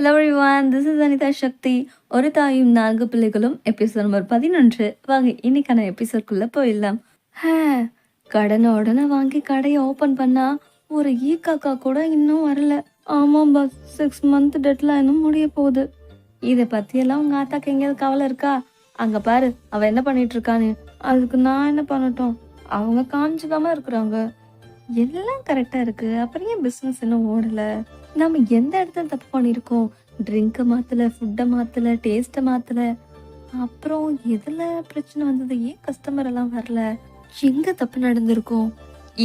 Hello everyone, this is Anitha Sakthi. ஒரு தாயும் 4 பிள்ளைகளும் எபிசோட் நம்பர் 11. வாங்க இன்னைக்கான எபிசோட்குள்ள போயிடலாம். ஹே, கடனை உடனே வாங்கி கடையை ஓப்பன் பண்ணா ஒரு காக்கா கூட இன்னும் வரல. ஆமாம் பாஸ், 6 மந்த் டெட்லைனும் முடிய போகுது. இதை பத்தியெல்லாம் உங்க ஆத்தாக்கு எங்கேயாவது கவலை இருக்கா? அங்க பாரு அவ என்ன பண்ணிட்டு இருக்கான்னு. அதுக்கு நான் என்ன பண்ணட்டும்? அவங்க காமிச்சுக்காம இருக்கிறாங்க. எல்லாம் கரெக்டா இருக்கு, அப்புறம் ஏன் பிசினஸ் இன்னும் ஓடல? நம்ம எந்த இடத்துல தப்பு பண்ணியிருக்கோம்? ட்ரிங்கை மாத்தல, ஃபுட்டை மாத்தல, டேஸ்ட்டை மாத்தல, அப்புறம் எதுல பிரச்சனை வந்தது? ஏன் கஸ்டமர் எல்லாம் வரல? எங்க தப்பு நடந்திருக்கும்?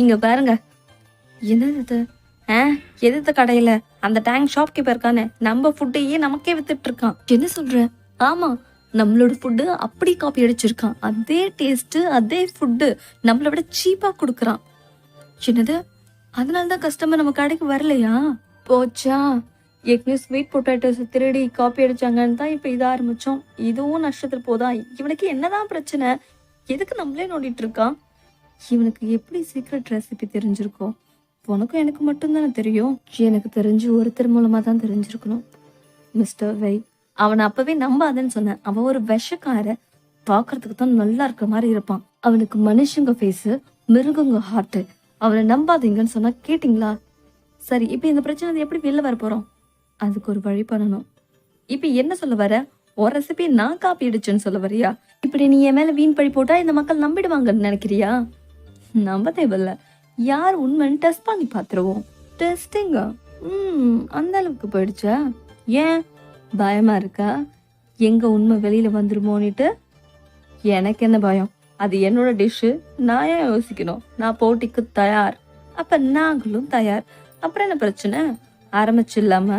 இங்க பாருங்க, என்னது இது? எதிர்த்த கடையில அந்த டேங்க் ஷாப் கீப்பர் இருக்கானே, நம்ம ஃபுட்டையே நமக்கே வித்துட்டு இருக்கான். என்ன சொல்ற? ஆமா, நம்மளோட ஃபுட்டு அப்படி காப்பி அடிச்சிருக்கான். அதே டேஸ்ட், அதே ஃபுட்டு நம்மளை விட சீப்பா கொடுக்குறான். என்னது? அதனாலதான் கஸ்டமர் நம்ம கடைக்கு வரலையா? போச்சா, ஏற்கனவே ஸ்வீட் பொட்டேட்டோஸ் திருடி காப்பி அடிச்சாங்கன்னு தான் இப்ப இத ஆரம்பிச்சோம். இதுவும் நஷ்டத்துல போதா? இவனுக்கு என்னதான் பிரச்சனை? எதுக்கு நம்மளே நோண்டிட்டு இருக்கான்? இவனுக்கு எப்படி சீக்ரெட் ரெசிபி தெரிஞ்சிருக்கோம்? உனக்கும் எனக்கு மட்டும்தானே தெரியும். எனக்கு தெரிஞ்சு ஒருத்தர் மூலமா தான் தெரிஞ்சிருக்கணும். மிஸ்டர் வை, அவனை அப்பவே நம்பாதன்னு சொன்னேன். அவன் ஒரு விஷக்கார. பாக்குறதுக்கு தான் நல்லா இருக்க மாதிரி இருப்பான். அவனுக்கு மனுஷங்க ஃபேஸ், மிருகங்க ஹார்ட். அவனை நம்பாதீங்கன்னு சொன்னா கேட்டீங்களா? சரி, இப்ப இந்த பிரச்சனை எப்படி வெளில வர போறோம்? அதுக்கு ஒரு வழி பண்ணணும். இப்ப என்ன சொல்ல வர? ஒரு ரெசிபி நான் காப்பி அடிச்சேன்னு சொல்ல வரியா? இப்படி நீ என் மேல வீண் பழி போட்டா இந்த மக்கள் நம்பிடுவாங்கன்னு நினைக்கிறியா? நம்ப தேவையில்ல, யார் உண்மைன்னு டெஸ்ட் பண்ணி பாத்துருவோம். டெஸ்டிங்கா? அந்த அளவுக்கு போயிடுச்சா? ஏன் பயமா இருக்கா? எங்க உண்மை வெளியில வந்துருமோன்னுட்டு? எனக்கு என்ன பயம்? அது என்னோட டிஷ்ஷு, நான் ஏன் யோசிக்கணும்? நான் போட்டிக்கு தயார். அப்ப நாங்களும் தயார். அப்புறம் என்ன பிரச்சனை? ஆரம்பிச்சிடலாமா?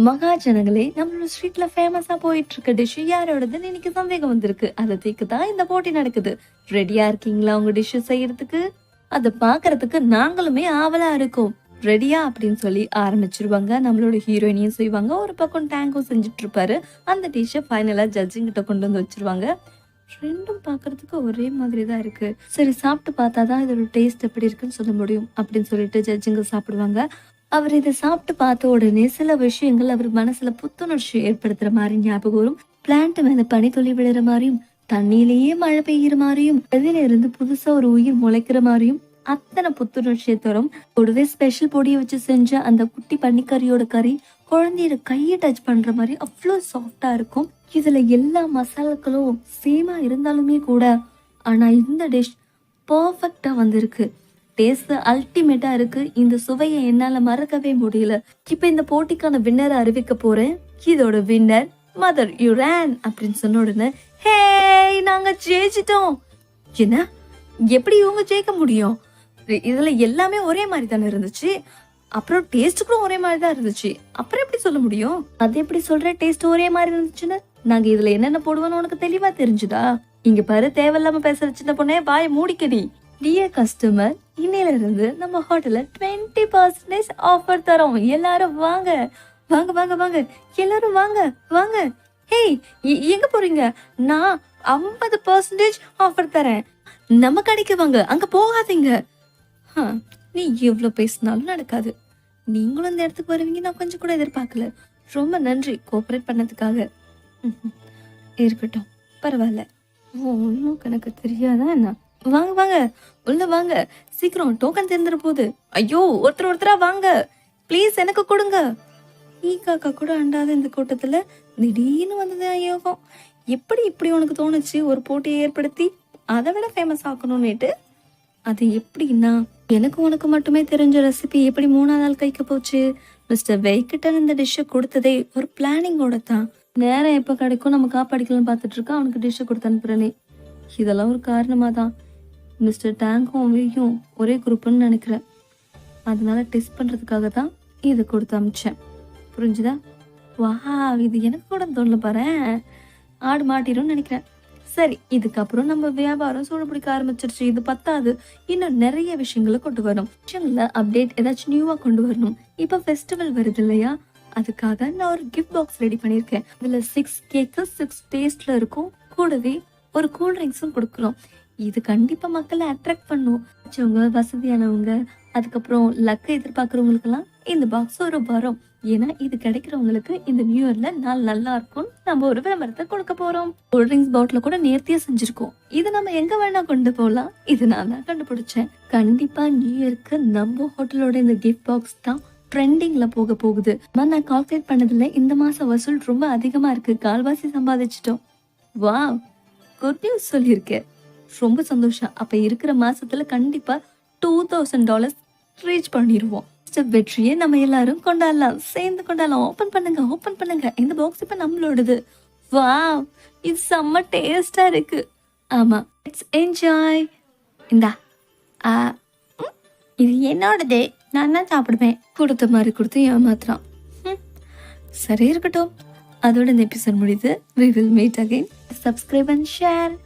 மகாஜனங்களே, நம்மளோட ஸ்ட்ரீட்ல ஃபேமஸா போயிட்டு இருக்க டிஷ் யாரோடதுன்னு இன்னைக்கு சந்தேகம் வந்திருக்கு. அதை தீக்கு தான் இந்த போட்டி நடக்குது. ரெடியா இருக்கீங்களா உங்க டிஷ் செய்யறதுக்கு? அதை பாக்குறதுக்கு நாங்களுமே ஆவலா இருக்கோம். ரெடியா அப்படின்னு சொல்லி ஆரம்பிச்சிருவாங்க. நம்மளோட ஹீரோயினியும் செய்வாங்க, ஒரு பக்கம் டேங்கும் செஞ்சுட்டு இருப்பாரு. அந்த டிஷ்ஷை ஃபைனலா ஜட்ஜிங் கிட்ட கொண்டு வந்து வச்சிருவாங்க. ரெண்டும் பாக்குறதுக்கு ஒரே மாதிரி தான் இருக்கு. சரி, சாப்பிட்டு பார்த்தாதான் இதோட டேஸ்ட் எப்படி இருக்குன்னு சொல்ல முடியும் அப்படின்னு சொல்லிட்டு ஜட்ஜிங்க சாப்பிடுவாங்க. அவர் இதை சாப்பிட்டு பார்த்த உடனே சில விஷயங்கள் அவர் மனசுல புத்துணர்ச்சி ஏற்படுத்துற மாதிரி ஞாபகம் வரும். பிளான்ட் மேல பனி துளி விழுற மாதிரியும், தண்ணியிலேயே மழை பெய்யுற மாதிரியும், அதில இருந்து புதுசா ஒரு உயிர் முளைக்கிற மாதிரியும் அத்தனை புத்துணர்ச்சியை தரும். கூடவே ஸ்பெஷல் பொடியை வச்சு செஞ்ச அந்த குட்டி பன்னிக்கறியோட கறி குழந்தையோட கையை டச் பண்ற மாதிரி அவ்வளோ சாஃப்டா இருக்கும். இதுல எல்லா மசாலாக்களும் சேமா இருந்தாலுமே கூட, ஆனா இந்த டிஷ் பர்ஃபெக்டா வந்திருக்கு. டேஸ்ட் அல்டிமேட்டா இருக்கு. இந்த சுவையை என்னால மறக்கவே முடியல. இப்ப இந்த போட்டிக்கான வின்னரை அறிவிக்க போறேன். இதோட வின்னர் மதர் யுரான் அப்படின்னு சொன்ன உடனே, ஹே, நாங்க ஜெயிச்சிட்டோம். என்ன? எப்படி இவங்க ஜெயிக்க முடியும்? இதுல எல்லாமே ஒரே மாதிரி தானே இருந்துச்சு. அப்புறம் டேஸ்ட்டுக்கும் ஒரே மாதிரி தான் இருந்துச்சு. அப்புறம் எப்படி சொல்ல முடியும்? அது எப்படி சொல்ற டேஸ்ட் ஒரே மாதிரி இருந்துச்சுன்னு? நாங்க இதுல என்னென்ன போடுவோம்னு உனக்கு தெளிவா தெரிஞ்சுதா? இங்க பாரு, தேவையில்லாம பேசுற சின்ன பொண்ணே, வாய மூடிக்கடி. டியர் கஸ்டமர், இன்னையில இருந்து நம்ம ஹோட்டல்ல 20% ஆஃபர் தரோம். எல்லாரும் வாங்க வாங்க வாங்க வாங்க, எல்லாரும் வாங்க வாங்க. ஹேய், எங்க போறீங்க? நான் 50% ஆஃபர் தரேன். நம்ம கடைக்கு வாங்க, அங்க போகாதீங்க. நீ எவ்வளவு பேசினாலும் நடக்காது. நீங்களும் இந்த இடத்துக்கு வருவீங்க நான் கொஞ்சம் கூட எதிர்பார்க்கல. ரொம்ப நன்றி கோஆபரேட் பண்ணதுக்காக. இருக்கட்டும், பரவாயில்ல. ஒன்னும் கணக்கு தெரியாதா என்ன? வாங்க வாங்க, உள்ள வாங்க, சீக்கிரம் டோக்கன் தெரிஞ்சிட போகுது. ஐயோ, ஒருத்தரா வாங்க ப்ளீஸ், எனக்கு கொடுங்க. காக்கா கூட அண்டாத இந்த கூட்டத்துல திடீர்னு வந்தது யோகம். எப்படி இப்படி உனக்கு தோணுச்சு ஒரு போட்டியை ஏற்படுத்தி அதை விட ஃபேமஸ் ஆக்கணும்னுட்டு? அது எப்படின்னா, எனக்கு உனக்கு மட்டுமே தெரிஞ்ச ரெசிபி எப்படி 3ஆவது ஆள் கைக்கு போச்சு? மிஸ்டர் வெய்கிட்டன் இந்த டிஷ்ஷை கொடுத்ததே ஒரு பிளானிங்கோட தான். நேரம் எப்ப கிடைக்கும் நம்ம காப்பாடிக்கலாம்னு பார்த்துட்டு இருக்கா. அவனுக்கு டிஷ்ஷை கொடுத்து அனுப்புறனே, இதெல்லாம் ஒரு காரணமா தான். மிஸ்டர் டேங்கும் வெய்யும் ஒரே குரூப்னு நினைக்கிறேன். அதனால டெஸ்ட் பண்றதுக்காக தான் இதை கொடுத்து அமிச்சேன். புரிஞ்சுதா? வா, இது எனக்கு கூட தோணல பாரு. ஆடு மாட்டிரும் நினைக்கிறேன். சரி, இதுக்கப்புறம் நம்ம வியாபாரம் சூடு பிடிக்க ஆரம்பிச்சிருச்சு. இது பத்தாது, இன்னும் நிறைய விஷயங்களை கொண்டு வரணும். விஷயங்கள அப்டேட் ஏதாச்சும் நியூவா கொண்டு வரணும். இப்ப ஃபெஸ்டிவல் வருது இல்லையா? அதுக்காக நான் ஒரு கிஃப்ட் பாக்ஸ் ரெடி பண்ணிருக்கேன். இதுல 6 கேக்கு 6 டேஸ்ட்ல இருக்கும். கூடவே ஒரு கூல் ட்ரிங்க்ஸும் கொடுக்குறோம். இது கண்டிப்பா மக்களை அட்ராக்ட் பண்ணும். வசதியானவங்க, அதுக்கப்புறம் லக்க எதிர்பார்க்கறவங்களுக்கு எல்லாம் இந்த பாக்ஸ் ஒரு வரும். ஏன்னா இது கிடைக்கிறவங்களுக்கு இந்த நியூ இயர்ல நாள் நல்லா இருக்கும். நம்ம ஒரு விளம்பரத்தை கொடுக்க போறோம். கூல் ட்ரிங்க்ஸ் பாட்டில கூட நேர்த்தியா செஞ்சிருக்கோம். இது நம்ம எங்க வேணா கொண்டு போகலாம். இது நான் தான் கண்டுபிடிச்சேன். கண்டிப்பா நியூ இயர்க்கு நம்ம ஹோட்டலோட இந்த கிஃப்ட் பாக்ஸ் தான் ட்ரெண்டிங்ல போக போகுது. நான் கால்குலேட் பண்ணதுல இந்த மாசம் வசூல் ரொம்ப அதிகமா இருக்கு. கால்வாசி சம்பாதிச்சிட்டோம். வாவ், குட் நியூஸ் சொல்லியிருக்கேன். ரொம்ப சந்தோஷம். அப்ப இருக்கிற மாசத்துல கண்டிப்பா $2000 ரீச் பண்ணிடுவோம். வெற்றியை நம்ம எல்லாரும் கொண்டாடலாம். சேர்ந்து கொண்டாடலாம். ஓபன் பண்ணுங்க, ஓபன் பண்ணுங்க. இந்த பாக்ஸ் இப்ப நம்மளோடது. வாவ், இது செம்ம டேஸ்டா இருக்கு. ஆமா, இட்ஸ் என்ஜாய். இந்தா. ஆ, இது என்னோடதே, நான் தான் சாப்பிடுவேன். கொடுத்த மாதிரி கொடுத்து ஏமாத்துறான். சரி இருக்கட்டும். அதோட இந்த எபிசோட் முடியுது. We will meet again. Subscribe and share.